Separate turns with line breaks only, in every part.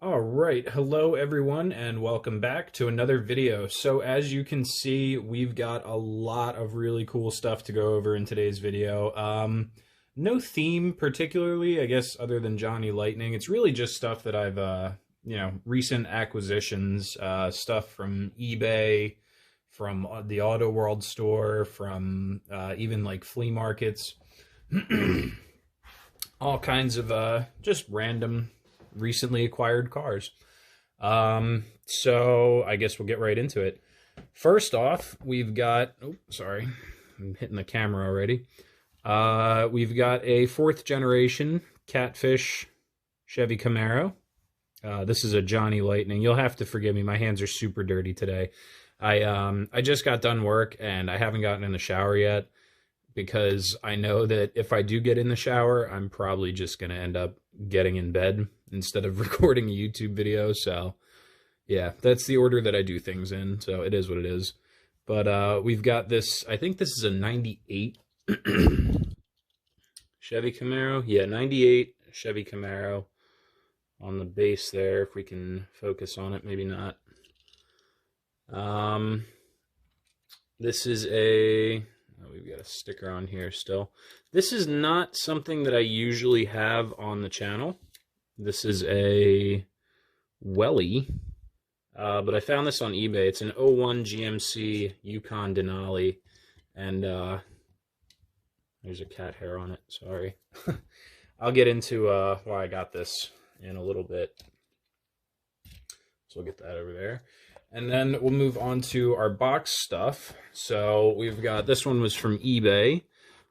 All right, hello everyone, and welcome back to another video. So as you can see, we've got a lot of really cool stuff to go over in today's video. No theme particularly, I guess, other than Johnny Lightning. It's really just stuff that I've, recent acquisitions, stuff from eBay, from the Auto World store, from even like flea markets, all kinds of just random recently acquired cars. So I guess we'll get right into it. First off, we've got, oh, sorry, I'm hitting the camera already. We've got a fourth generation Catfish Chevy Camaro. This is a Johnny Lightning. You'll have to forgive me. My hands are super dirty today. I just got done work and I haven't gotten in the shower yet because I know that if I do get in the shower, I'm probably just going to end up getting in bed instead of recording a YouTube video. So yeah, that's the order that I do things in. So it is what it is. But we've got this, I think this is a 98 Chevy Camaro. Yeah, 98 Chevy Camaro on the base there. If we can focus on it, maybe not. This is a, oh, we've got a sticker on here still. This is not something that I usually have on the channel. This is a Welly, but I found this on eBay. It's an '01 GMC Yukon Denali, and there's a cat hair on it, sorry. I'll get into why I got this in a little bit. So we'll get that over there. And then we'll move on to our box stuff. So we've got, this one was from eBay.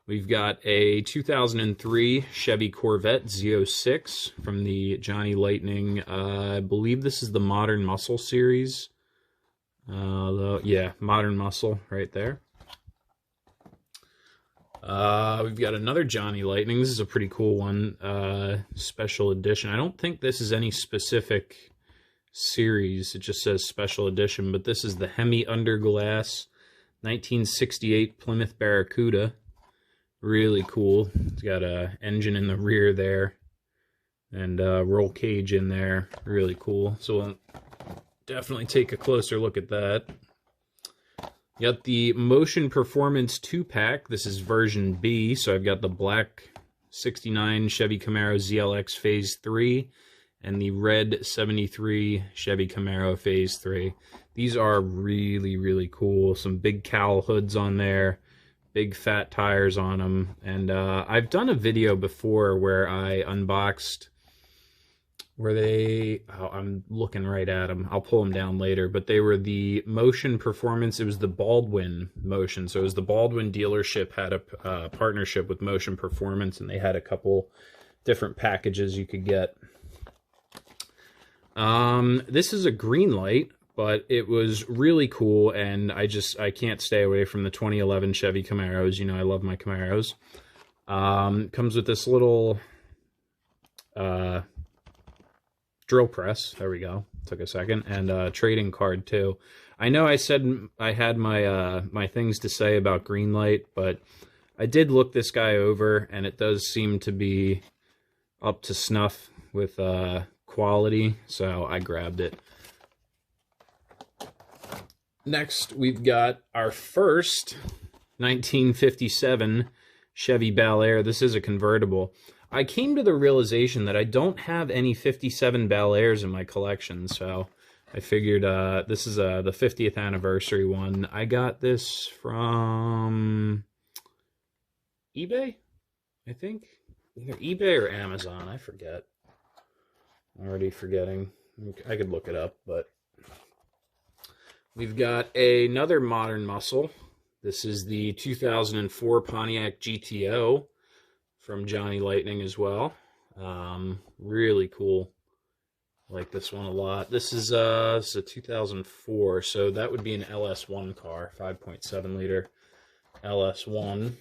We've got a 2003 Chevy Corvette Z06 from the Johnny Lightning. I believe this is the Modern Muscle series. Yeah, Modern Muscle right there. We've got another Johnny Lightning. This is a pretty cool one. Special edition. I don't think this is any specific series. It just says special edition, but this is the Hemi Underglass 1968 Plymouth Barracuda. Really cool. It's got a engine in the rear there and a roll cage in there. Really cool. So we'll definitely take a closer look at that. You got the Motion Performance 2-pack. This is version B. So I've got the black 69 Chevy Camaro ZLX Phase 3 and the red 73 Chevy Camaro Phase 3. These are really, really cool. Some big cowl hoods on there. Big fat tires on them, and I've done a video before where I unboxed, where they, oh, I'm looking right at them, I'll pull them down later, but they were the Motion Performance. It was the Baldwin Motion, so it was the Baldwin dealership had a partnership with Motion Performance, and they had a couple different packages you could get. This is a Greenlight, but it was really cool, and I can't stay away from the 2011 Chevy Camaros. You know, I love my Camaros. Comes with this little drill press. There we go. Took a second. And a trading card, too. I know I said I had my my things to say about Greenlight, but I did look this guy over, and it does seem to be up to snuff with quality, so I grabbed it. Next, we've got our first 1957 Chevy Bel Air. This is a convertible. I came to the realization that I don't have any 57 Bel Airs in my collection, so I figured this is the 50th anniversary one. I got this from eBay, I think. Either eBay or Amazon, I forget. I'm already forgetting. I could look it up, but we've got another Modern Muscle. This is the 2004 Pontiac GTO from Johnny Lightning as well. Really cool. I like this one a lot. This is a 2004, so that would be an LS1 car, 5.7 liter LS1.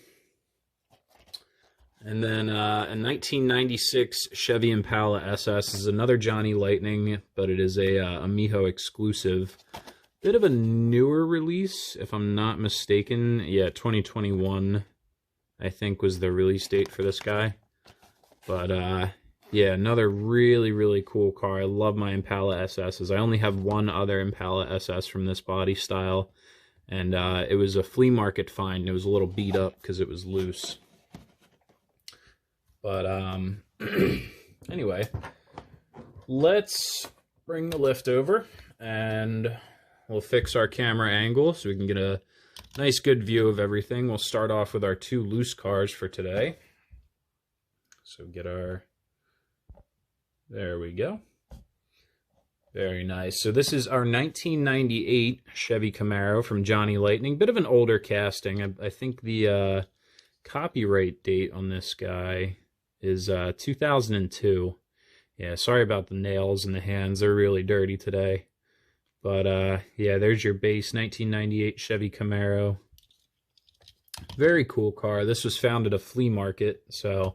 And then a 1996 Chevy Impala SS is another Johnny Lightning, but it is a Miho exclusive. Bit of a newer release, if I'm not mistaken. Yeah, 2021, I think, was the release date for this guy. But yeah, another really, really cool car. I love my Impala SSs. I only have one other Impala SS from this body style, and it was a flea market find. It was a little beat up because it was loose. But anyway, let's bring the lift over, and we'll fix our camera angle so we can get a nice good view of everything. We'll start off with our two loose cars for today. So get our, there we go. Very nice. So this is our 1998 Chevy Camaro from Johnny Lightning. Bit of an older casting. I think the copyright date on this guy is 2002. Yeah, sorry about the nails and the hands. They're really dirty today. But yeah, there's your base 1998 Chevy Camaro. Very cool car. This was found at a flea market, so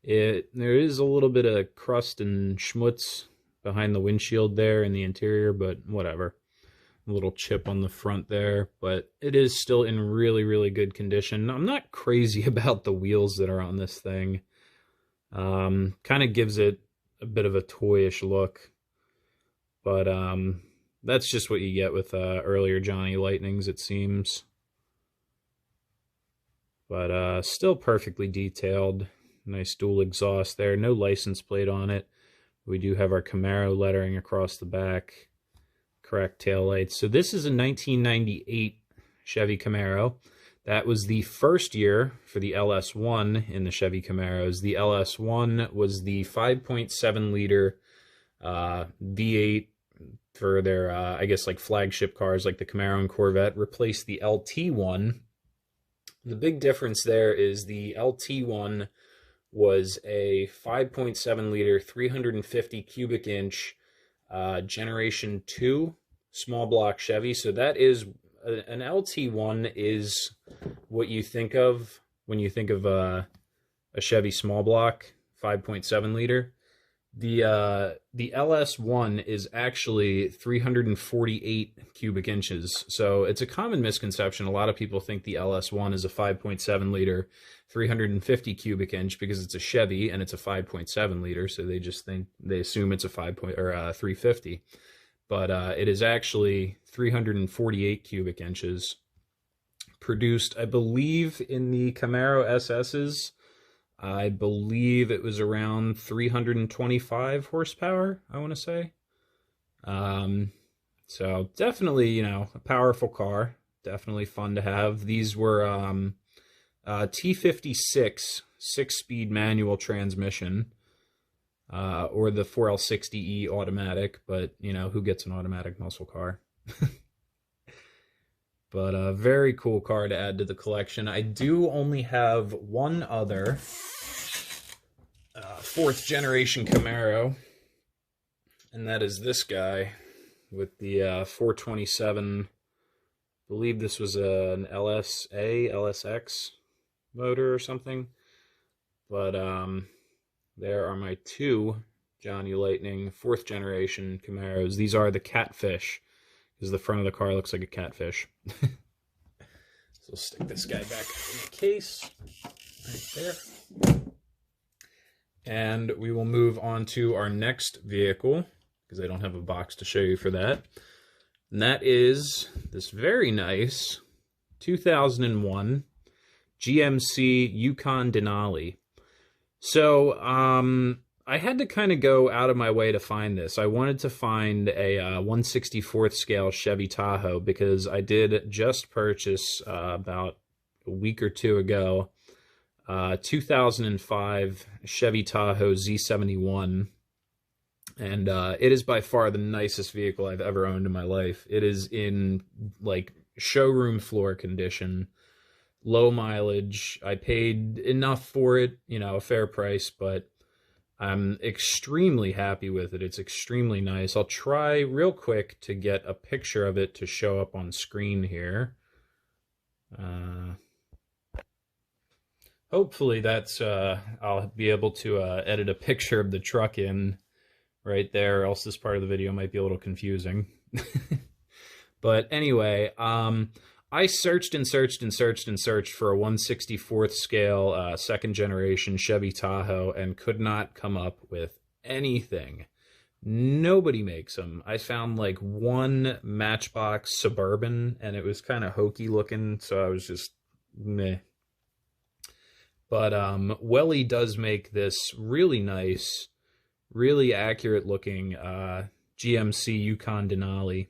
there is a little bit of crust and schmutz behind the windshield there in the interior, but whatever. A little chip on the front there, but it is still in really, really good condition. I'm not crazy about the wheels that are on this thing. Kind of gives it a bit of a toyish look, but that's just what you get with earlier Johnny Lightnings, it seems. But still perfectly detailed. Nice dual exhaust there. No license plate on it. We do have our Camaro lettering across the back. Correct taillights. So this is a 1998 Chevy Camaro. That was the first year for the LS1 in the Chevy Camaros. The LS1 was the 5.7 liter V8 for their, I guess, like flagship cars like the Camaro and Corvette. Replaced the LT1. The big difference there is the LT1 was a 5.7 liter, 350 cubic inch Generation 2 small block Chevy. So that is, an LT1 is what you think of when you think of a Chevy small block, 5.7 liter. The LS1 is actually 348 cubic inches. So it's a common misconception. A lot of people think the LS1 is a 5.7 liter, 350 cubic inch because it's a Chevy and it's a 5.7 liter. So they assume it's a 350. But it is actually 348 cubic inches. Produced, I believe, in the Camaro SS's. I believe it was around 325 horsepower, I want to say. So definitely, you know, a powerful car. Definitely fun to have. These were T56 6-speed manual transmission, or the 4L60E automatic, but, you know, who gets an automatic muscle car? But a very cool car to add to the collection. I do only have one other 4th generation Camaro, and that is this guy with the 427. I believe this was an LSX motor or something. But there are my two Johnny Lightning 4th generation Camaros. These are the Catfish, because the front of the car looks like a catfish. So we'll stick this guy back in the case, right there. And we will move on to our next vehicle, because I don't have a box to show you for that. And that is this very nice 2001 GMC Yukon Denali. So, I had to kind of go out of my way to find this. I wanted to find a 1/64th scale Chevy Tahoe because I did just purchase about a week or two ago 2005 Chevy Tahoe Z71, and it is by far the nicest vehicle I've ever owned in my life. It is in like showroom floor condition, low mileage. I paid enough for it, you know, a fair price, but I'm extremely happy with it. It's extremely nice. I'll try real quick to get a picture of it to show up on screen here. Hopefully that's, I'll be able to edit a picture of the truck in right there, or else this part of the video might be a little confusing. But anyway, I searched and searched and searched and searched for a 1/64th scale 2nd generation Chevy Tahoe and could not come up with anything. Nobody makes them. I found like one Matchbox Suburban, and it was kind of hokey looking, so I was just meh. But Welly does make this really nice, really accurate looking GMC Yukon Denali,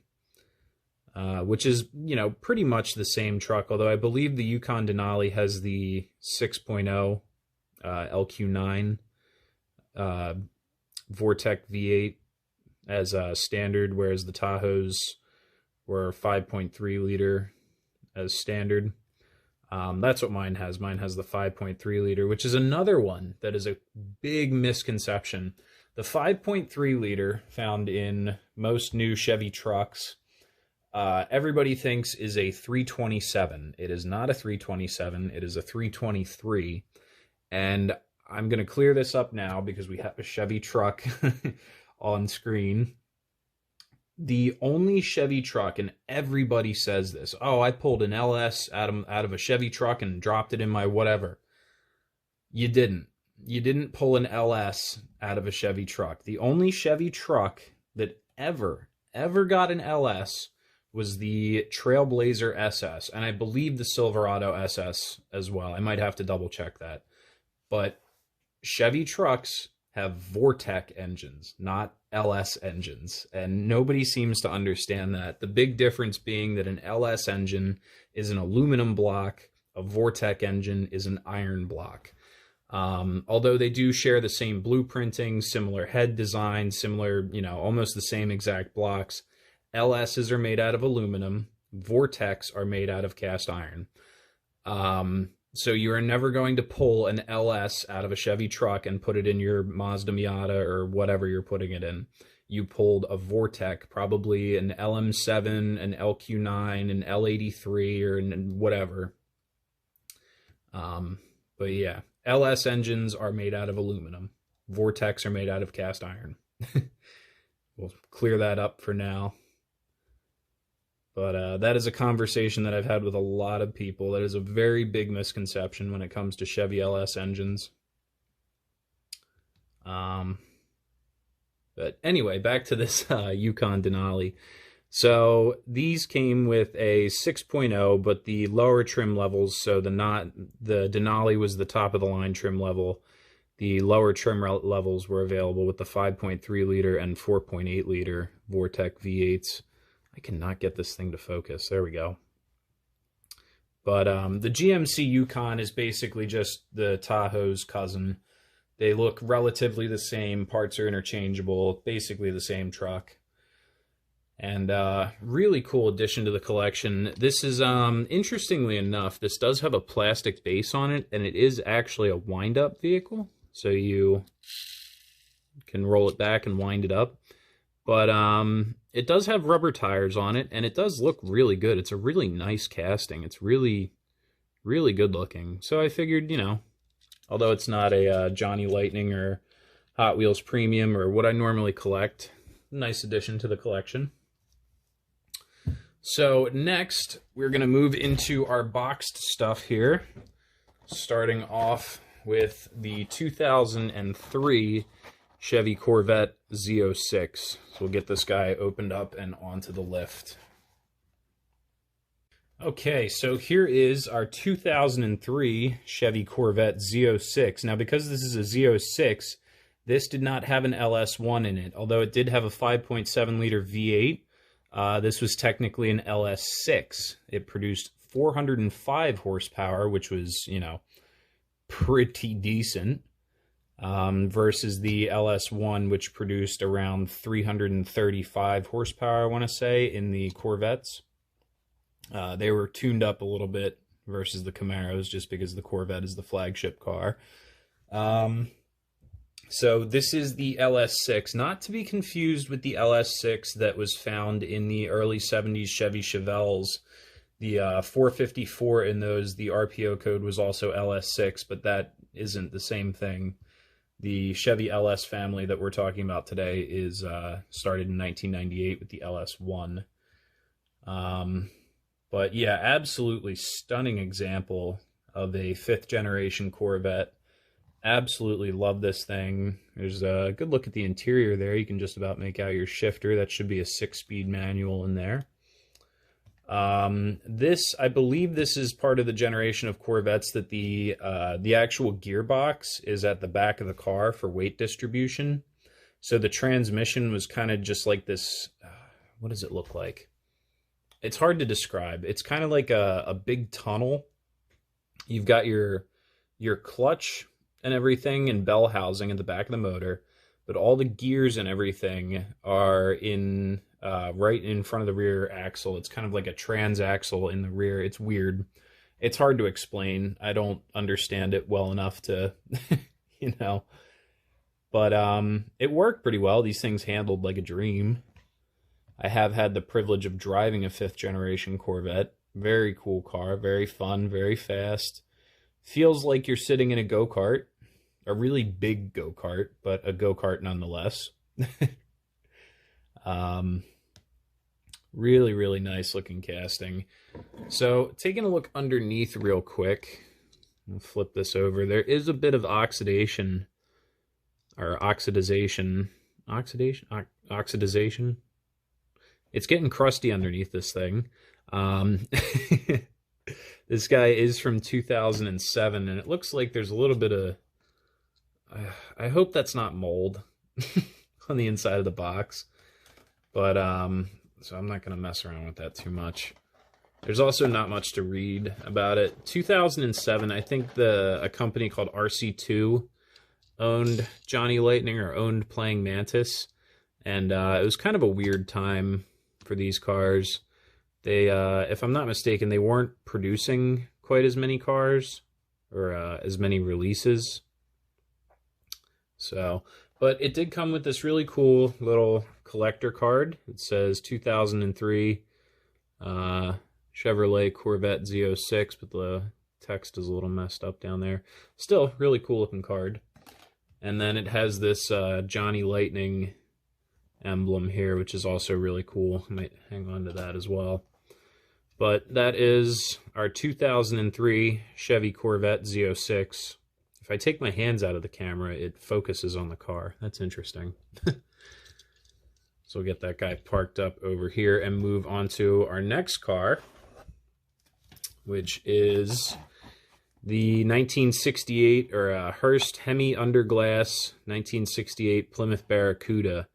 which is, you know, pretty much the same truck, although I believe the Yukon Denali has the 6.0 LQ9 Vortec V8 as standard, whereas the Tahoes were 5.3 liter as standard. That's what mine has. Mine has the 5.3 liter, which is another one that is a big misconception. The 5.3 liter found in most new Chevy trucks, everybody thinks is a 327. It is not a 327. It is a 323. And I'm going to clear this up now because we have a Chevy truck on screen. The only Chevy truck, and everybody says this, oh, I pulled an LS out of a Chevy truck and dropped it in my whatever. You didn't. You didn't pull an LS out of a Chevy truck. The only Chevy truck that ever got an LS was the Trailblazer SS, and I believe the Silverado SS as well. I might have to double check that. But Chevy trucks have Vortec engines, not LS engines, and nobody seems to understand that. The big difference being that an LS engine is an aluminum block, a Vortec engine is an iron block. Although they do share the same blueprinting, similar head design, similar, you know, almost the same exact blocks, LSs are made out of aluminum, Vortecs are made out of cast iron. So you are never going to pull an LS out of a Chevy truck and put it in your Mazda Miata or whatever you're putting it in. You pulled a Vortec, probably an LM7, an LQ9, an L83, or whatever. But yeah, LS engines are made out of aluminum. Vortecs are made out of cast iron. We'll clear that up for now. But that is a conversation that I've had with a lot of people. That is a very big misconception when it comes to Chevy LS engines. But anyway, back to this Yukon Denali. So these came with a 6.0, but the lower trim levels, so the Denali was the top of the line trim level. The lower trim levels were available with the 5.3 liter and 4.8 liter Vortec V8s. I cannot get this thing to focus. There we go. But the GMC Yukon is basically just the Tahoe's cousin. They look relatively the same. Parts are interchangeable. Basically the same truck. And really cool addition to the collection. This is, interestingly enough, this does have a plastic base on it, and it is actually a wind-up vehicle. So you can roll it back and wind it up. But it does have rubber tires on it, and it does look really good. It's a really nice casting. It's really, really good looking. So I figured, you know, although it's not a Johnny Lightning or Hot Wheels Premium or what I normally collect, nice addition to the collection. So next, we're going to move into our boxed stuff here, starting off with the 2003 Chevy Corvette Z06. So we'll get this guy opened up and onto the lift. Okay, so here is our 2003 Chevy Corvette Z06. Now, because this is a Z06, this did not have an LS1 in it, although it did have a 5.7 liter V8. This was technically an LS6. It produced 405 horsepower, which was, you know, pretty decent. Versus the LS1, which produced around 335 horsepower, I want to say, in the Corvettes. They were tuned up a little bit versus the Camaros, just because the Corvette is the flagship car. So this is the LS6, not to be confused with the LS6 that was found in the early 70s Chevy Chevelles. The 454 in those, the RPO code was also LS6, but that isn't the same thing. The Chevy LS family that we're talking about today is started in 1998 with the LS1. But yeah, absolutely stunning example of a 5th generation Corvette. Absolutely love this thing. There's a good look at the interior there. You can just about make out your shifter. That should be a 6-speed manual in there. I believe this is part of the generation of Corvettes that the actual gearbox is at the back of the car for weight distribution. So the transmission was kind of just like this, what does it look like? It's hard to describe. It's kind of like a big tunnel. You've got your clutch and everything and bell housing at the back of the motor, but all the gears and everything are in right in front of the rear axle. It's kind of like a transaxle in the rear. It's weird. It's hard to explain. I don't understand it well enough to, you know, but it worked pretty well. These things handled like a dream. I have had the privilege of driving a 5th generation Corvette. Very cool car, very fun, very fast. Feels like you're sitting in a go-kart, a really big go-kart, but a go-kart nonetheless. Really, really nice looking casting. So taking a look underneath real quick, I'll flip this over. There is a bit of oxidation, or oxidization. It's getting crusty underneath this thing. This guy is from 2007, and it looks like there's a little bit of... I hope that's not mold on the inside of the box. But, so I'm not going to mess around with that too much. There's also not much to read about it. 2007, I think a company called RC2 owned Johnny Lightning, or owned Playing Mantis. And it was kind of a weird time for these cars. They, if I'm not mistaken, they weren't producing quite as many cars, or as many releases. So, but it did come with this really cool little collector card. It says 2003 Chevrolet Corvette Z06, but the text is a little messed up down there. Still, really cool looking card. And then it has this Johnny Lightning emblem here, which is also really cool. I might hang on to that as well. But that is our 2003 Chevy Corvette Z06. If I take my hands out of the camera, it focuses on the car. That's interesting. So we'll get that guy parked up over here and move on to our next car, which is the 1968, or Hurst Hemi Underglass 1968 Plymouth Barracuda,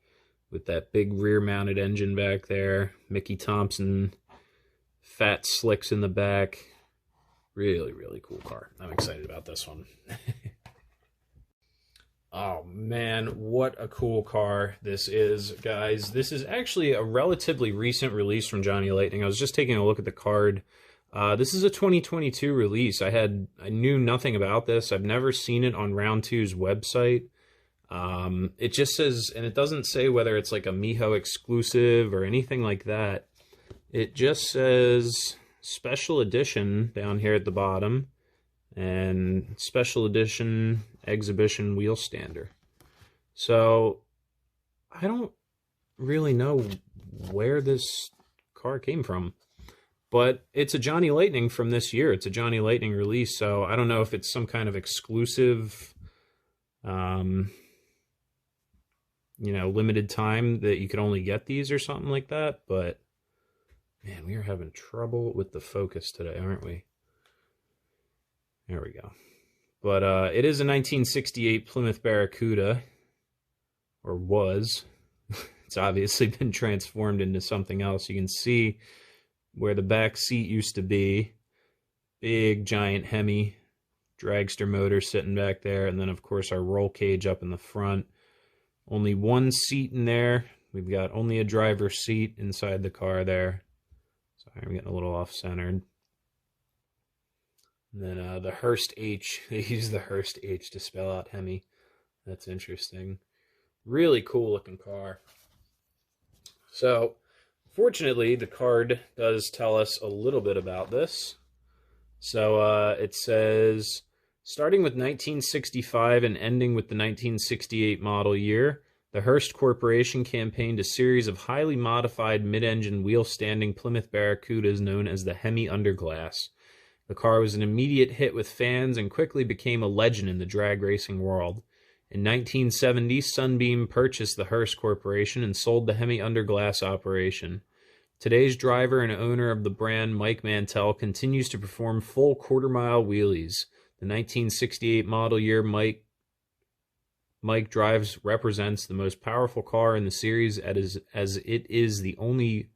with that big rear-mounted engine back there. Mickey Thompson fat slicks in the back. Really, really cool car. I'm excited about this one. Oh man, what a cool car this is, guys. This is actually a relatively recent release from Johnny Lightning. I was just taking a look at the card. This is a 2022 release. I knew nothing about this. I've never seen it on Round 2's website. It just says, and it doesn't say whether it's like a Miho exclusive or anything like that. It just says special edition down here at the bottom, and special edition exhibition wheel stander. So I don't really know where this car came from, but it's a Johnny Lightning from this year. It's a Johnny Lightning release, so I don't know if it's some kind of exclusive, you know, limited time that you could only get these or something like that. But man, we are having trouble with the focus today, aren't we? There we go. But it is a 1968 Plymouth Barracuda, or was. It's obviously been transformed into something else. You can see where the back seat used to be. Big, giant Hemi dragster motor sitting back there. And then, of course, our roll cage up in the front. Only one seat in there. We've got only a driver's seat inside the car there. Sorry, I'm getting a little off-centered. And then the Hurst H. They use the Hurst H to spell out Hemi. That's interesting. Really cool looking car. So, fortunately, the card does tell us a little bit about this. So, it says, starting with 1965 and ending with the 1968 model year, the Hurst Corporation campaigned a series of highly modified mid-engine wheel-standing Plymouth Barracudas known as the Hemi Underglass. The car was an immediate hit with fans and quickly became a legend in the drag racing world. In 1970, Sunbeam purchased the Hearst Corporation and sold the Hemi Underglass operation. Today's driver and owner of the brand, Mike Mantell, continues to perform full quarter-mile wheelies. The 1968 model year Mike drives represents the most powerful car in the series, as it is the only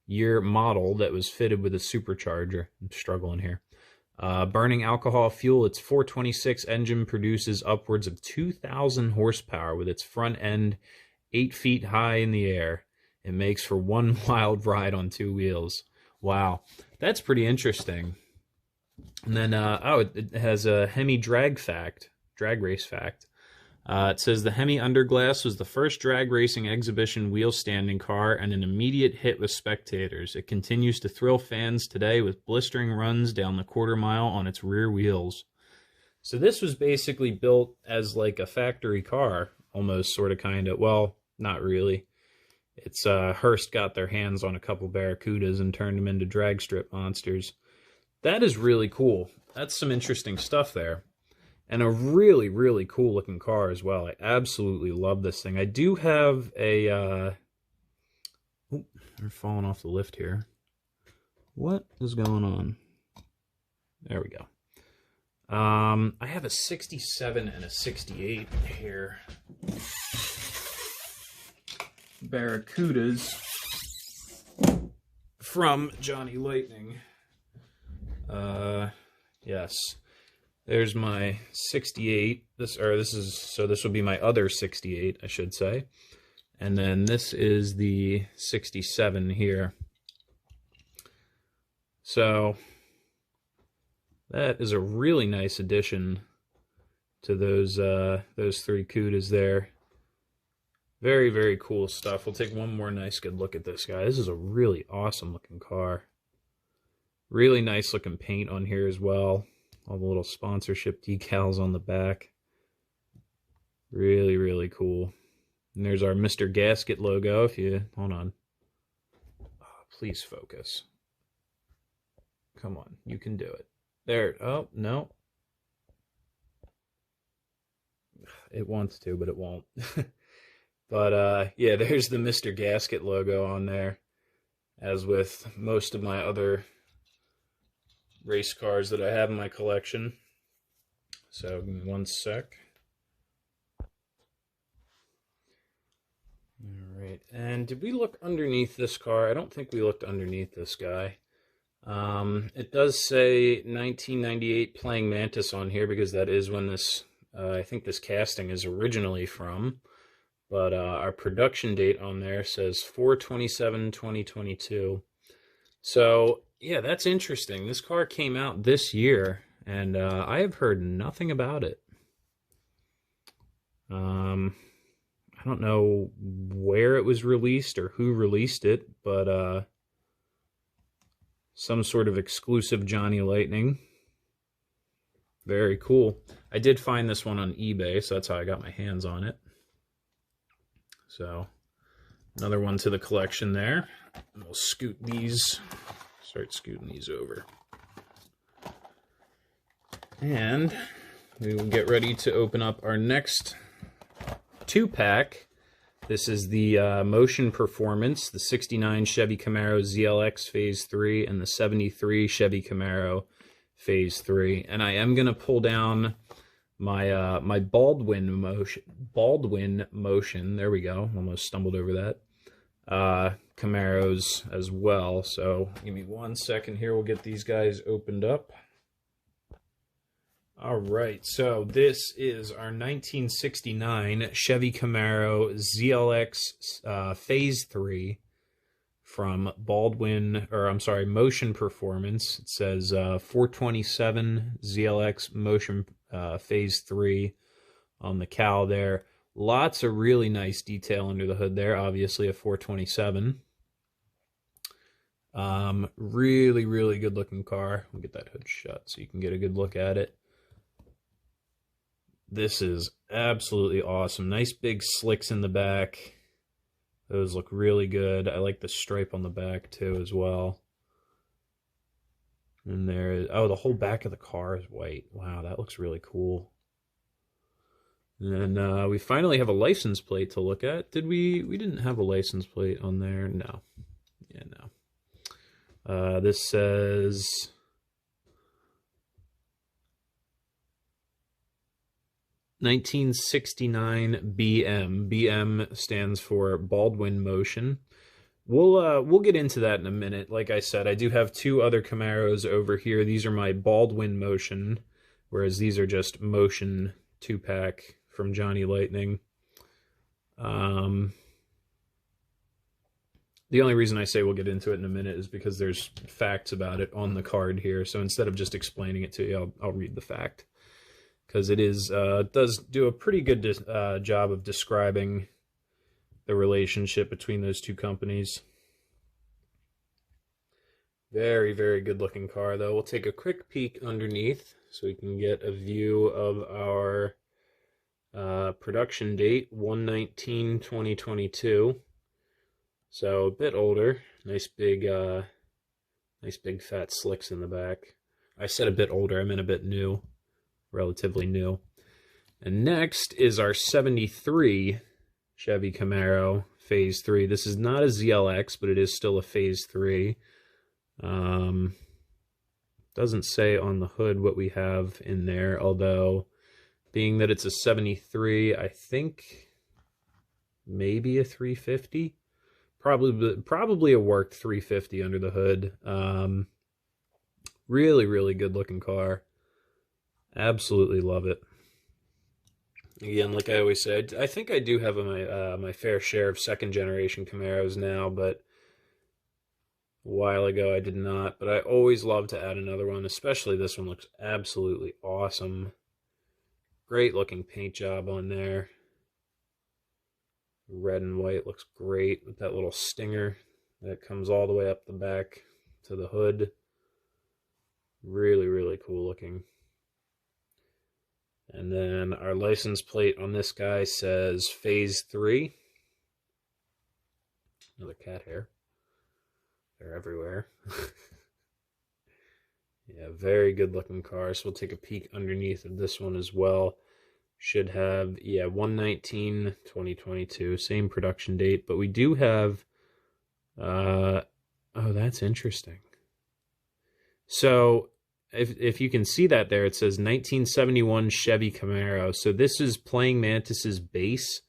year model that was fitted with a supercharger. I'm struggling here. Burning alcohol fuel, its 426 engine produces upwards of 2,000 horsepower with its front end 8 feet high in the air. It makes for one wild ride on two wheels. Wow, that's pretty interesting. And then, it has a Hemi drag race fact. It says the Hemi Underglass was the first drag racing exhibition wheel standing car and an immediate hit with spectators. It continues to thrill fans today with blistering runs down the quarter mile on its rear wheels. So this was basically built as like a factory car, almost, sort of, kind of. Well, not really. It's Hearst got their hands on a couple Barracudas and turned them into drag strip monsters. That is really cool. That's some interesting stuff there. And a really, really cool looking car as well. I absolutely love this thing. I do have a... Oh, they're falling off the lift here. What is going on? There we go. I have a 67 and a 68 here. Barracudas from Johnny Lightning. Yes. There's my 68. This will be my other 68, I should say. And then this is the 67 here. So that is a really nice addition to those three Cudas there. Very, very cool stuff. We'll take one more nice good look at this guy. This is a really awesome looking car. Really nice looking paint on here as well. All the little sponsorship decals on the back. Really, really cool. And there's our Mr. Gasket logo. If you... Hold on. Oh, please focus. Come on. You can do it. There. Oh, no. It wants to, but it won't. But, yeah, there's the Mr. Gasket logo on there. As with most of my other race cars that I have in my collection. So, give me one sec. Alright, and did we look underneath this car? I don't think we looked underneath this guy. It does say 1998 Playing Mantis on here, because that is when this, I think this casting is originally from. But our production date on there says 4/27/2022. So, yeah, that's interesting. This car came out this year, and I have heard nothing about it. I don't know where it was released or who released it, but some sort of exclusive Johnny Lightning. Very cool. I did find this one on eBay, so that's how I got my hands on it. So, another one to the collection there. We'll start scooting these over. And we will get ready to open up our next two-pack. This is the Motion Performance, the 69 Chevy Camaro ZLX Phase 3 and the 73 Chevy Camaro Phase 3. And I am going to pull down my my Baldwin Motion, there we go, almost stumbled over that, Camaros as well. So give me 1 second here, we'll get these guys opened up. Alright, so this is our 1969 Chevy Camaro ZLX Phase 3 from Motion Performance. It says 427 ZLX Motion Phase 3 on the cowl there. Lots of really nice detail under the hood there, obviously a 427. Really, really good looking car. We'll get that hood shut so you can get a good look at it. This is absolutely awesome. Nice big slicks in the back. Those look really good. I like the stripe on the back too as well. And there, oh, the whole back of the car is white. Wow, that looks really cool. And then we finally have a license plate to look at. Did we? We didn't have a license plate on there. No. Yeah, no. This says 1969 BM. BM stands for Baldwin Motion. We'll get into that in a minute. Like I said, I do have two other Camaros over here. These are my Baldwin Motion, whereas these are just Motion 2-pack from Johnny Lightning. The only reason I say we'll get into it in a minute is because there's facts about it on the card here. So instead of just explaining it to you, I'll read the fact. Because it is does do a pretty good job of describing the relationship between those two companies. Very, very good looking car, though. We'll take a quick peek underneath so we can get a view of our production date, 1/19/2022. So a bit older. Nice big fat slicks in the back. I said a bit older, I meant a bit new. Relatively new. And next is our 73 Chevy Camaro Phase 3. This is not a ZLX, but it is still a Phase 3. Doesn't say on the hood what we have in there, although being that it's a 73, I think maybe a 350. Probably a worked 350 under the hood. Really, really good looking car. Absolutely love it. Again, like I always said, I think I do have my fair share of second generation Camaros now, but a while ago I did not. But I always love to add another one, especially this one looks absolutely awesome. Great looking paint job on there. Red and white looks great with that little stinger that comes all the way up the back to the hood. Really, really cool looking. And then our license plate on this guy says Phase 3. Another cat hair. They're everywhere. Yeah, very good looking car. So we'll take a peek underneath of this one as well. Should have, yeah, 1/19/2022. Same production date. But we do have, oh, that's interesting. So if you can see that there, it says 1971 Chevy Camaro. So this is Praying Mantis's base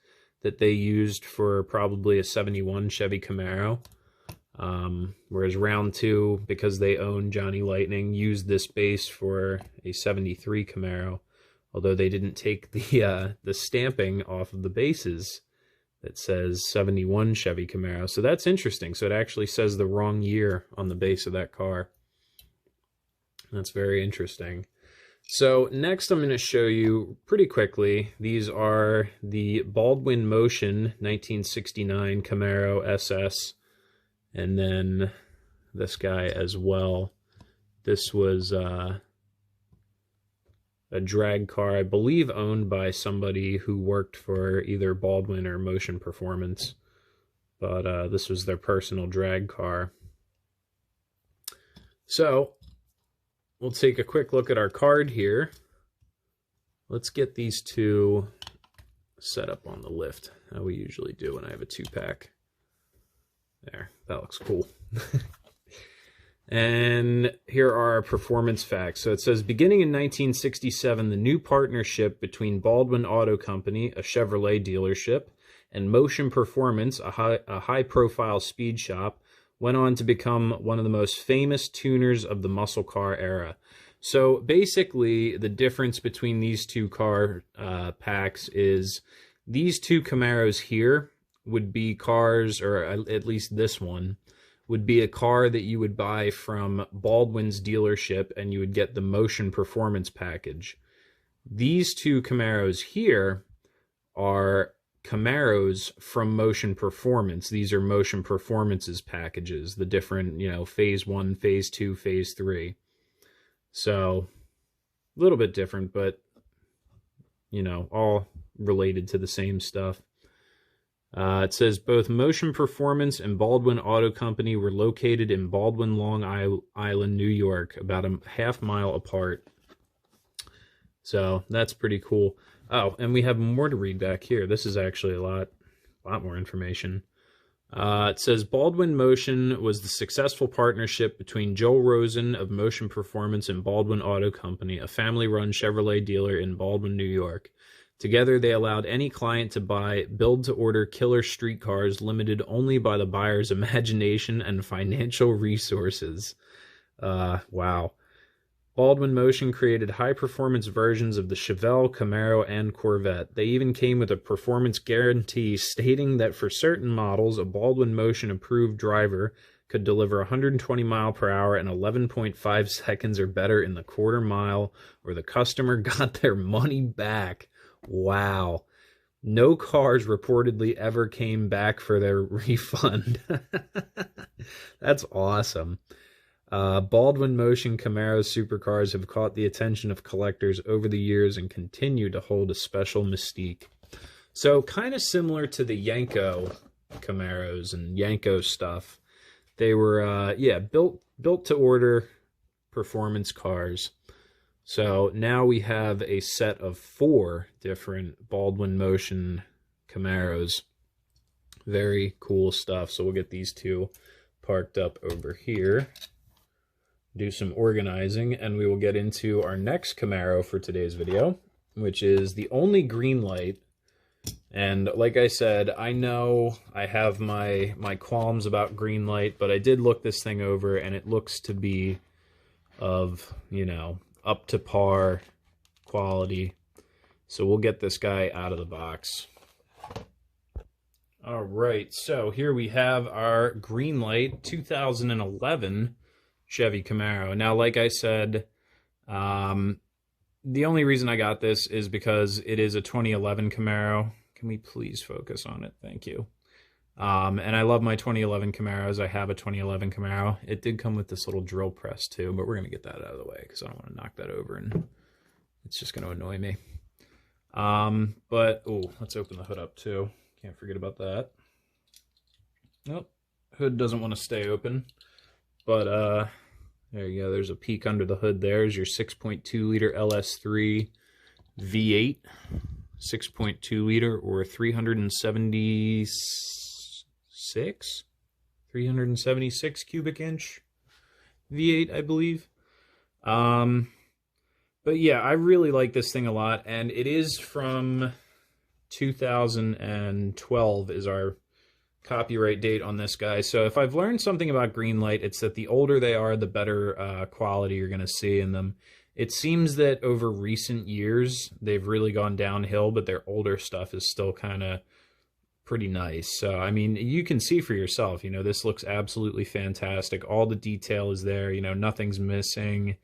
that they used for probably a 71 Chevy Camaro. Whereas Round 2, because they own Johnny Lightning, used this base for a 73 Camaro. Although they didn't take the stamping off of the bases that says 71 Chevy Camaro. So that's interesting. So it actually says the wrong year on the base of that car. That's very interesting. So next I'm going to show you pretty quickly. These are the Baldwin Motion 1969 Camaro SS. And then this guy as well. This was a drag car, I believe owned by somebody who worked for either Baldwin or Motion Performance. But this was their personal drag car. So we'll take a quick look at our card here. Let's get these two set up on the lift, how we usually do when I have a 2-pack. There, that looks cool. And here are our performance facts. So it says, beginning in 1967, the new partnership between Baldwin Auto Company, a Chevrolet dealership, and Motion Performance, a high-profile speed shop, went on to become one of the most famous tuners of the muscle car era. So basically, the difference between these two car packs is these two Camaros here would be cars, or at least this one, would be a car that you would buy from Baldwin's dealership and you would get the Motion Performance package. These two Camaros here are Camaros from Motion Performance. These are Motion Performance's packages, the different, Phase 1, Phase 2, Phase 3. So, a little bit different, but, all related to the same stuff. It says both Motion Performance and Baldwin Auto Company were located in Baldwin, Long Island, New York, about a half-mile apart. So that's pretty cool. Oh, and we have more to read back here. This is actually a lot more information. It says Baldwin Motion was the successful partnership between Joel Rosen of Motion Performance and Baldwin Auto Company, a family-run Chevrolet dealer in Baldwin, New York. Together, they allowed any client to buy build-to-order killer street cars limited only by the buyer's imagination and financial resources. Wow. Baldwin Motion created high-performance versions of the Chevelle, Camaro, and Corvette. They even came with a performance guarantee stating that for certain models, a Baldwin Motion-approved driver could deliver 120 mile per hour in 11.5 seconds or better in the quarter mile, or the customer got their money back. Wow. No cars reportedly ever came back for their refund. That's awesome. Baldwin Motion Camaro supercars have caught the attention of collectors over the years and continue to hold a special mystique. So kind of similar to the Yanko Camaros and Yanko stuff. They were, built to order performance cars. So now we have a set of 4 different Baldwin Motion Camaros. Very cool stuff. So we'll get these 2 parked up over here, do some organizing, and we will get into our next Camaro for today's video, which is the only Greenlight. And like I said, I know I have my qualms about Greenlight, but I did look this thing over, and it looks to be of, you know, up to par quality. So we'll get this guy out of the box. All right, so here we have our Greenlight 2011 Chevy Camaro. Now, like I said, the only reason I got this is because it is a 2011 Camaro. Can we please focus on it? Thank you. And I love my 2011 Camaros. I have a 2011 Camaro. It did come with this little drill press too, but we're going to get that out of the way because I don't want to knock that over and it's just going to annoy me. But, oh, let's open the hood up too. Can't forget about that. Nope, hood doesn't want to stay open. But, there you go. There's a peek under the hood. There's your 6.2 liter LS3 V8, 6.2 liter or 376 cubic inch V8, I believe. But yeah, I really like this thing a lot, and it is from 2012 is our copyright date on this guy. So if I've learned something about Greenlight, it's that the older they are, the better quality you're going to see in them. It seems that over recent years, they've really gone downhill, but their older stuff is still kind of pretty nice. So, I mean, you can see for yourself, you know, this looks absolutely fantastic. All the detail is there, you know, nothing's missing,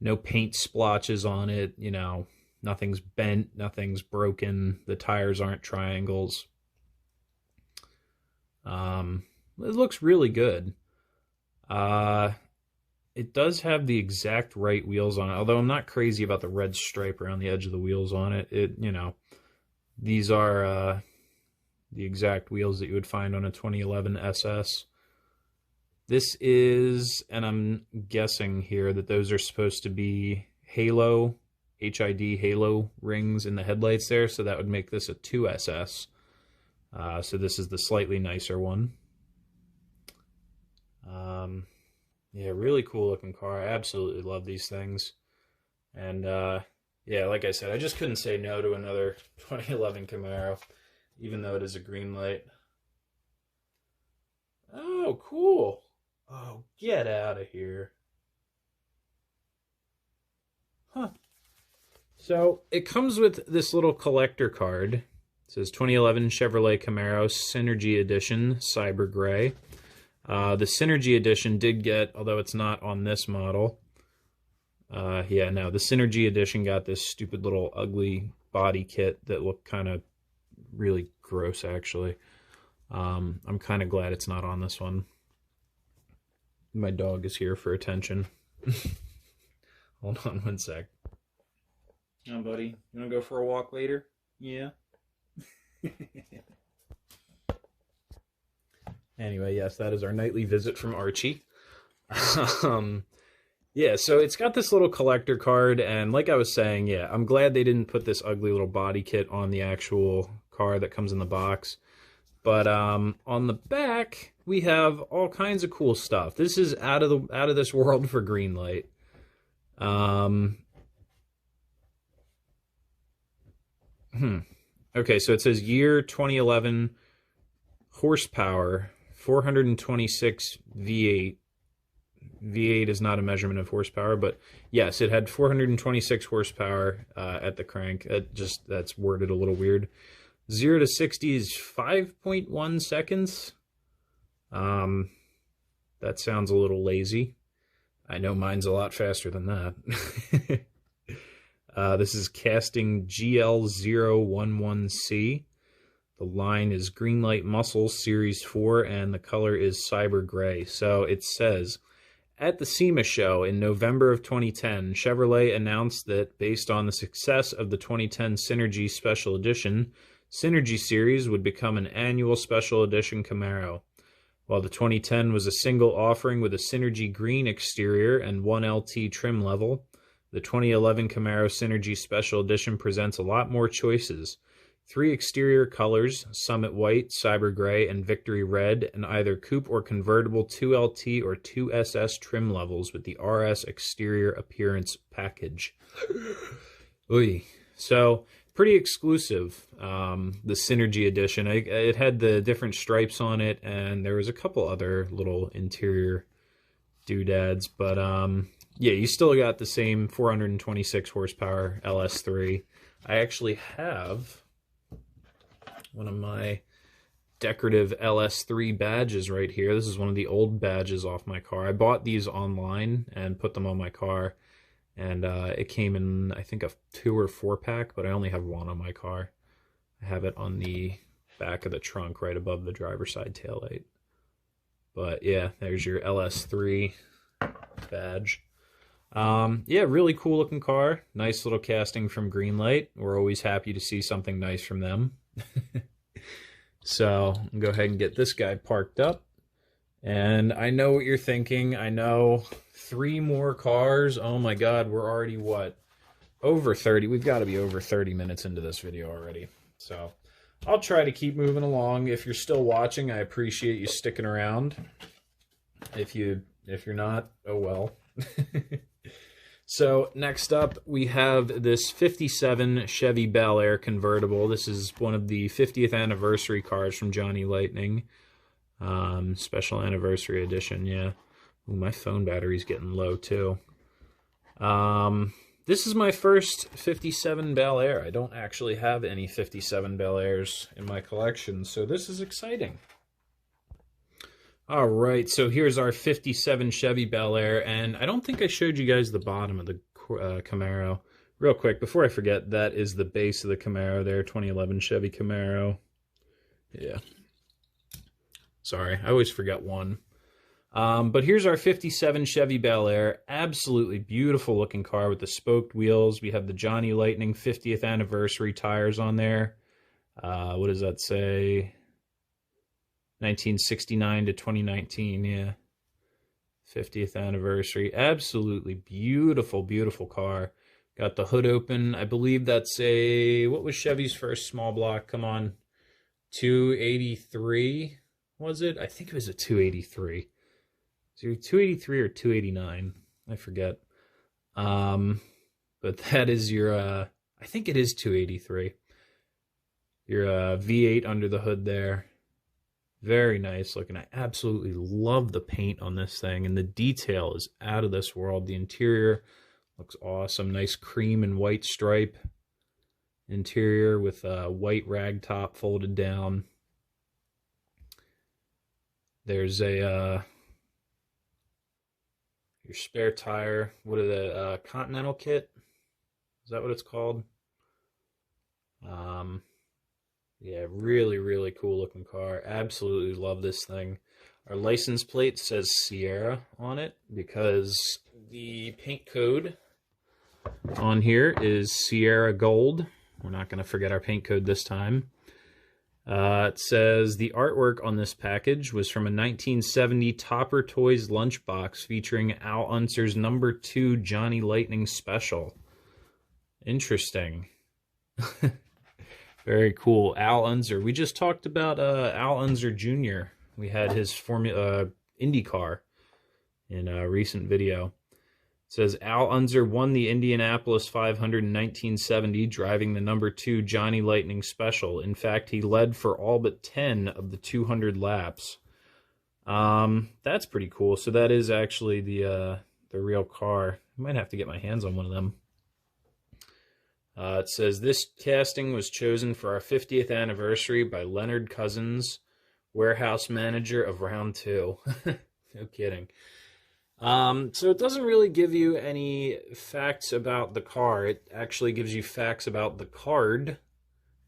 no paint splotches on it, you know, nothing's bent, nothing's broken, the tires aren't triangles. It looks really good. It does have the exact right wheels on it, although I'm not crazy about the red stripe around the edge of the wheels on it. You know, these are the exact wheels that you would find on a 2011 SS. This is, and I'm guessing here that those are supposed to be halo, HID halo rings in the headlights there, so that would make this a 2SS. So this is the slightly nicer one. Yeah, really cool looking car. I absolutely love these things. And yeah, like I said, I just couldn't say no to another 2011 Camaro, even though it is a Greenlight. Oh, cool. Oh, get out of here. Huh. So it comes with this little collector card. It says 2011 Chevrolet Camaro Synergy Edition, Cyber Gray. The Synergy Edition did get, although it's not on this model. Yeah, no, the Synergy Edition got this stupid little ugly body kit that looked kind of really gross, actually. I'm kind of glad it's not on this one. My dog is here for attention. Hold on one sec. Oh, buddy, you want to go for a walk later? Yeah. Anyway, yes, that is our nightly visit from Archie. Yeah, so it's got this little collector card, and like I was saying, yeah, I'm glad they didn't put this ugly little body kit on the actual car that comes in the box. But on the back, we have all kinds of cool stuff. This is out of this world for Greenlight. Okay, so it says year 2011, horsepower 426 V8. V8 is not a measurement of horsepower, but yes, it had 426 horsepower at the crank. That's worded a little weird. 0 to 60 is 5.1 seconds. That sounds a little lazy. I know mine's a lot faster than that. This is casting GL011C. The line is Greenlight Muscle Series 4, and the color is Cyber Gray. So it says, at the SEMA show in November of 2010, Chevrolet announced that based on the success of the 2010 Synergy Special Edition, Synergy Series would become an annual Special Edition Camaro. While the 2010 was a single offering with a Synergy green exterior and 1LT trim level, the 2011 Camaro Synergy Special Edition presents a lot more choices. 3 exterior colors, Summit White, Cyber Gray, and Victory Red, and either coupe or convertible 2LT or 2SS trim levels with the RS exterior appearance package. Oy. So, pretty exclusive, the Synergy Edition. It had the different stripes on it, and there was a couple other little interior doodads, but yeah, you still got the same 426 horsepower LS3. I actually have one of my decorative LS3 badges right here. This is one of the old badges off my car. I bought these online and put them on my car, and it came in, I think, a 2 or 4 pack, but I only have one on my car. I have it on the back of the trunk right above the driver's side taillight. But yeah, there's your LS3 badge. Yeah, really cool looking car. Nice little casting from Greenlight. We're always happy to see something nice from them. So, I'll go ahead and get this guy parked up. And I know what you're thinking. I know 3 more cars. Oh my god, we're already what? Over 30. We've got to be over 30 minutes into this video already. So, I'll try to keep moving along. If you're still watching, I appreciate you sticking around. If you're not, oh well. So next up, we have this 57 Chevy Bel Air convertible. This is one of the 50th anniversary cars from Johnny Lightning. Special anniversary edition, yeah. Ooh, my phone battery's getting low too. This is my first 57 Bel Air. I don't actually have any 57 Bel Airs in my collection, so this is exciting. All right, so here's our 57 Chevy Bel Air, and I don't think I showed you guys the bottom of the Camaro. Real quick, before I forget, that is the base of the Camaro there, 2011 Chevy Camaro. Yeah. Sorry, I always forget one. But here's our 57 Chevy Bel Air. Absolutely beautiful looking car with the spoked wheels. We have the Johnny Lightning 50th anniversary tires on there. What does that say? 1969 to 2019, yeah. 50th anniversary. Absolutely beautiful, beautiful car. Got the hood open. I believe that's a, what was Chevy's first small block? Come on. 283, was it? I think it was a 283. Is it 283 or 289? I forget. But that is your, I think it is 283. Your V8 under the hood there. Very nice looking. I absolutely love the paint on this thing, and the detail is out of this world. The interior looks awesome. Nice cream and white stripe interior with a white rag top folded down. There's a your spare tire. What are the Continental kit? Is that what it's called? Yeah, really, really cool looking car. Absolutely love this thing. Our license plate says Sierra on it because the paint code on here is Sierra Gold. We're not going to forget our paint code this time. It says the artwork on this package was from a 1970 Topper Toys lunchbox featuring Al Unser's #2 Johnny Lightning Special. Interesting. Very cool. Al Unser. We just talked about Al Unser Jr. We had his IndyCar in a recent video. It says Al Unser won the Indianapolis 500 in 1970, driving the #2 Johnny Lightning Special. In fact, he led for all but 10 of the 200 laps. That's pretty cool. So that is actually the real car. I might have to get my hands on one of them. It says this casting was chosen for our 50th anniversary by Leonard Cousins, warehouse manager of Round 2. No kidding. So it doesn't really give you any facts about the car. It actually gives you facts about the card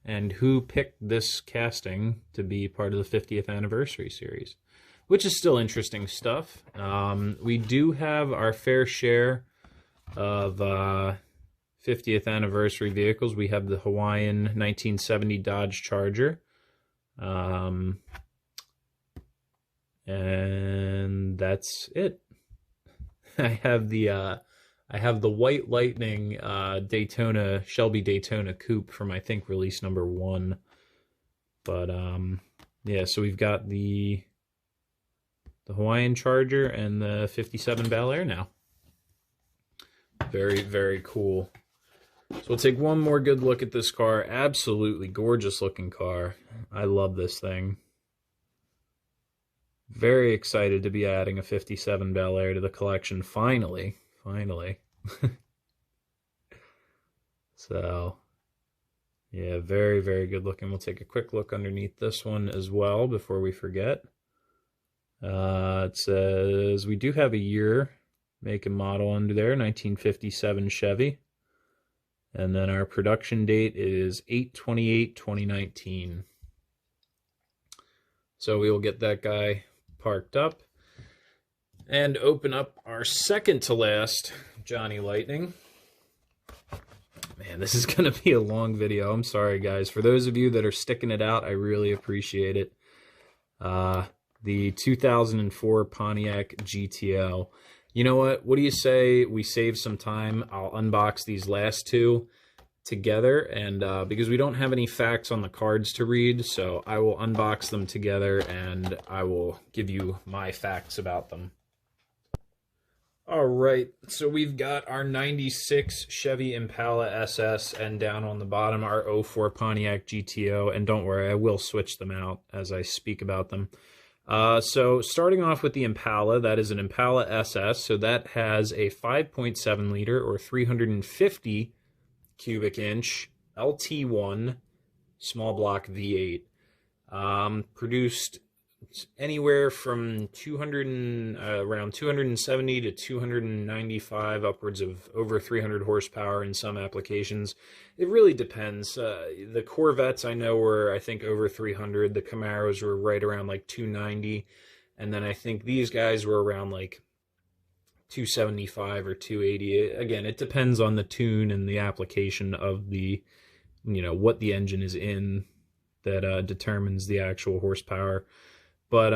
and who picked this casting to be part of the 50th anniversary series, which is still interesting stuff. We do have our fair share of 50th anniversary vehicles. We have the Hawaiian 1970 Dodge Charger. And that's it. I have the White Lightning Shelby Daytona Coupe from, I think, release #1. But yeah, so we've got the Hawaiian Charger and the '57 Bel Air now. Very, very cool. So we'll take one more good look at this car. Absolutely gorgeous looking car. I love this thing. Very excited to be adding a '57 Bel Air to the collection. Finally. So, yeah, very, very good looking. We'll take a quick look underneath this one as well before we forget. It says we do have a year, make and model under there, 1957 Chevy. And then our production date is 8/28/2019. So we will get that guy parked up and open up our second to last Johnny Lightning. Man, this is going to be a long video. I'm sorry, guys. For those of you that are sticking it out, I really appreciate it. The 2004 Pontiac GTO. You know what? What do you say we save some time? I'll unbox these last two together, and because we don't have any facts on the cards to read, so I will unbox them together and I will give you my facts about them. All right, so we've got our 96 Chevy Impala SS, and down on the bottom our 04 Pontiac GTO, and don't worry, I will switch them out as I speak about them. So starting off with the Impala, that is an Impala SS, so that has a 5.7 liter or 350 cubic inch LT1 small block V8. Produced anywhere from around 270 to 295, upwards of over 300 horsepower in some applications. It really depends. The Corvettes I know were, I think, over 300. The Camaros were right around like 290. And then I think these guys were around like 275 or 280. Again, it depends on the tune and the application of the, what the engine is in that determines the actual horsepower. But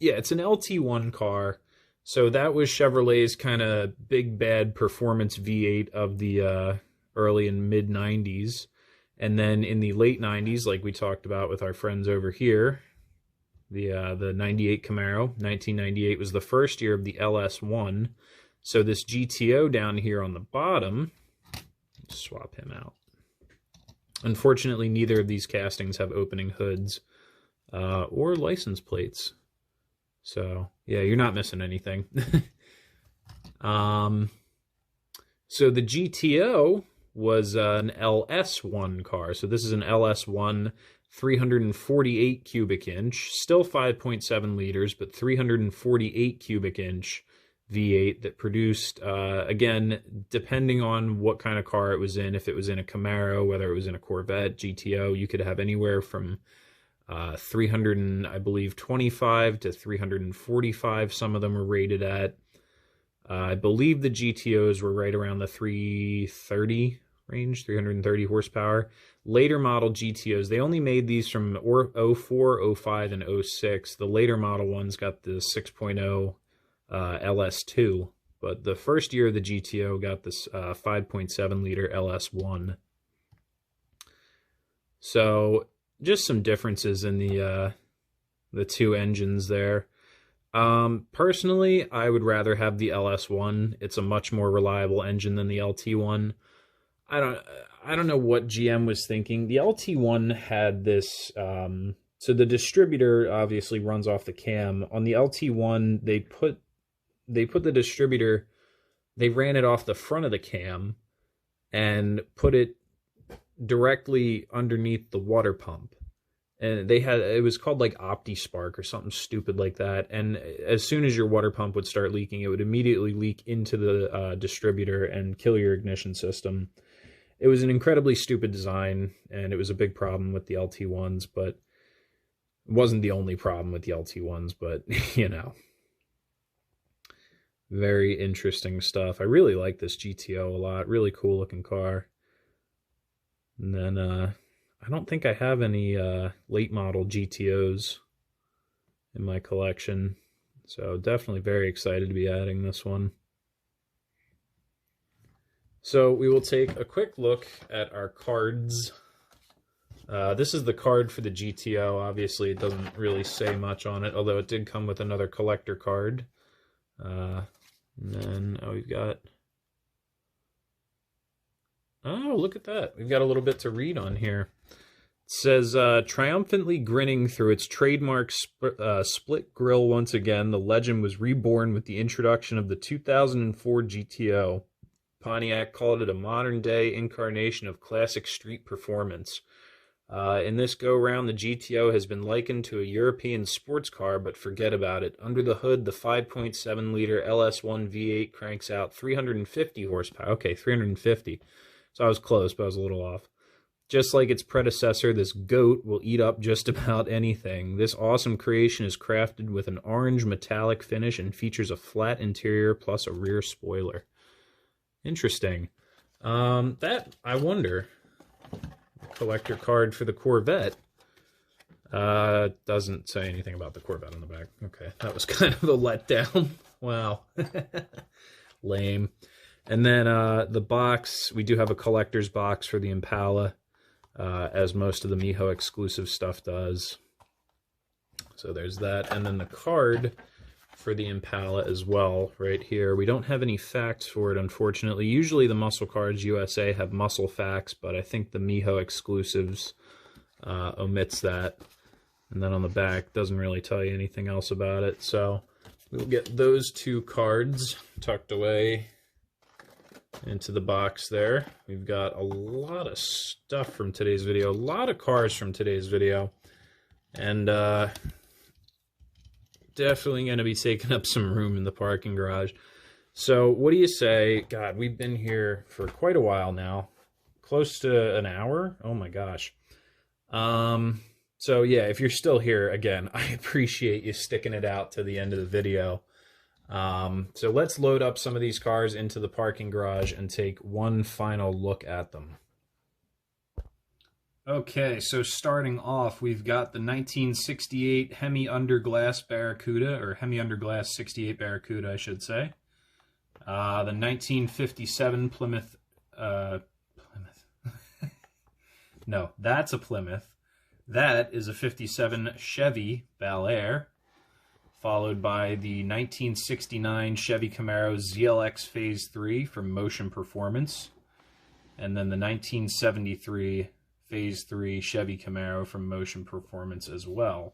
yeah, it's an LT1 car. So that was Chevrolet's kind of big bad performance V8 of the early and mid 90s. And then in the late 90s, like we talked about with our friends over here, the 98 Camaro, 1998 was the first year of the LS1. So this GTO down here on the bottom, let's swap him out. Unfortunately, neither of these castings have opening hoods or license plates. So yeah, you're not missing anything. So the GTO was an LS1 car. So this is an LS1 348 cubic inch, still 5.7 liters, but 348 cubic inch V8 that produced, again, depending on what kind of car it was in, if it was in a Camaro, whether it was in a Corvette, GTO, you could have anywhere from 325 to 345. Some of them were rated at. I believe the GTOs were right around the 330 range, 330 horsepower. Later model GTOs, they only made these from 04, 05, and 06. The later model ones got the 6.0 LS2, but the first year of the GTO got this 5.7 liter LS1. So just some differences in the two engines there. Personally, I would rather have the LS1. It's a much more reliable engine than the LT1. I don't know what GM was thinking. The LT1 had this, so the distributor obviously runs off the cam. On the LT1, they put the distributor, they ran it off the front of the cam and put it directly underneath the water pump. And it was called like OptiSpark or something stupid like that. And as soon as your water pump would start leaking, it would immediately leak into the distributor and kill your ignition system. It was an incredibly stupid design, and it was a big problem with the LT1s, but it wasn't the only problem with the LT1s, but, you know. Very interesting stuff. I really like this GTO a lot. Really cool looking car. And then, I don't think I have any late model GTOs in my collection, so definitely very excited to be adding this one. So we will take a quick look at our cards. This is the card for the GTO. Obviously, it doesn't really say much on it, although it did come with another collector card. And then, we've got... Oh, look at that. We've got a little bit to read on here. It says, triumphantly grinning through its trademark split grille once again, the legend was reborn with the introduction of the 2004 GTO. Pontiac called it a modern-day incarnation of classic street performance. In this go-round, the GTO has been likened to a European sports car, but forget about it. Under the hood, the 5.7-liter LS1 V8 cranks out 350 horsepower. Okay, 350. So I was close, but I was a little off. Just like its predecessor, this goat will eat up just about anything. This awesome creation is crafted with an orange metallic finish and features a flat interior plus a rear spoiler. Interesting. That, I wonder, collector card for the Corvette. Doesn't say anything about the Corvette on the back. Okay, that was kind of a letdown. Wow. Lame. And then the box, we do have a collector's box for the Impala, as most of the Miho exclusive stuff does. So there's that. And then the card for the Impala as well, right here. We don't have any facts for it, unfortunately. Usually the Muscle Cards USA have muscle facts, but I think the Miho exclusives omits that. And then on the back, doesn't really tell you anything else about it. So we'll get those two cards tucked away into the box there. We've got a lot of stuff from today's video, a lot of cars from today's video, and definitely going to be taking up some room in the parking garage. So what do you say? God, we've been here for quite a while now, close to an hour. Oh my gosh. So yeah, if you're still here, again, I appreciate you sticking it out to the end of the video. So let's load up some of these cars into the parking garage and take one final look at them. Okay, so starting off, we've got the 1968 Hemi Underglass Barracuda, or Hemi Underglass 68 Barracuda, I should say. The 1957 Plymouth, no, that's a Plymouth. That is a 57 Chevy Bel Air, followed by the 1969 Chevy Camaro ZLX Phase 3 from Motion Performance, and then the 1973 Phase 3 Chevy Camaro from Motion Performance as well.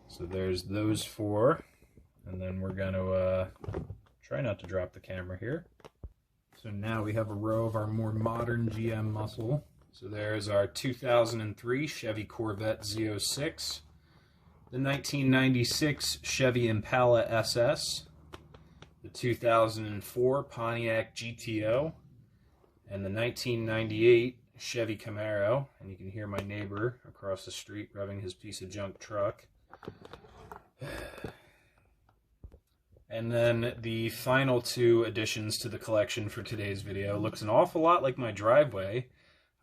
So there's those four, and then we're going to try not to drop the camera here. So now we have a row of our more modern GM muscle. So there's our 2003 Chevy Corvette Z06, the 1996 Chevy Impala SS, the 2004 Pontiac GTO, and the 1998 Chevy Camaro. And you can hear my neighbor across the street revving his piece of junk truck. And then the final two additions to the collection for today's video looks an awful lot like my driveway.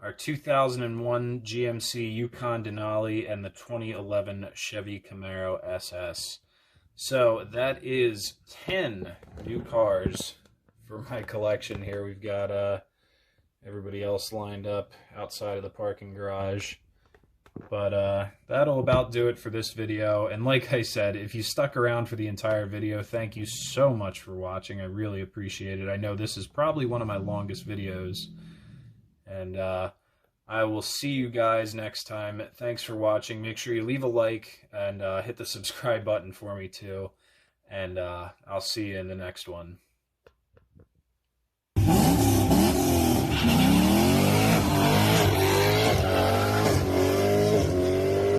Our 2001 GMC Yukon Denali and the 2011 Chevy Camaro SS. So that is 10 new cars for my collection here. We've got everybody else lined up outside of the parking garage. But that'll about do it for this video. And like I said, if you stuck around for the entire video, thank you so much for watching. I really appreciate it. I know this is probably one of my longest videos. And I will see you guys next time. Thanks for watching. Make sure you leave a like and hit the subscribe button for me too. And I'll see you in the next one.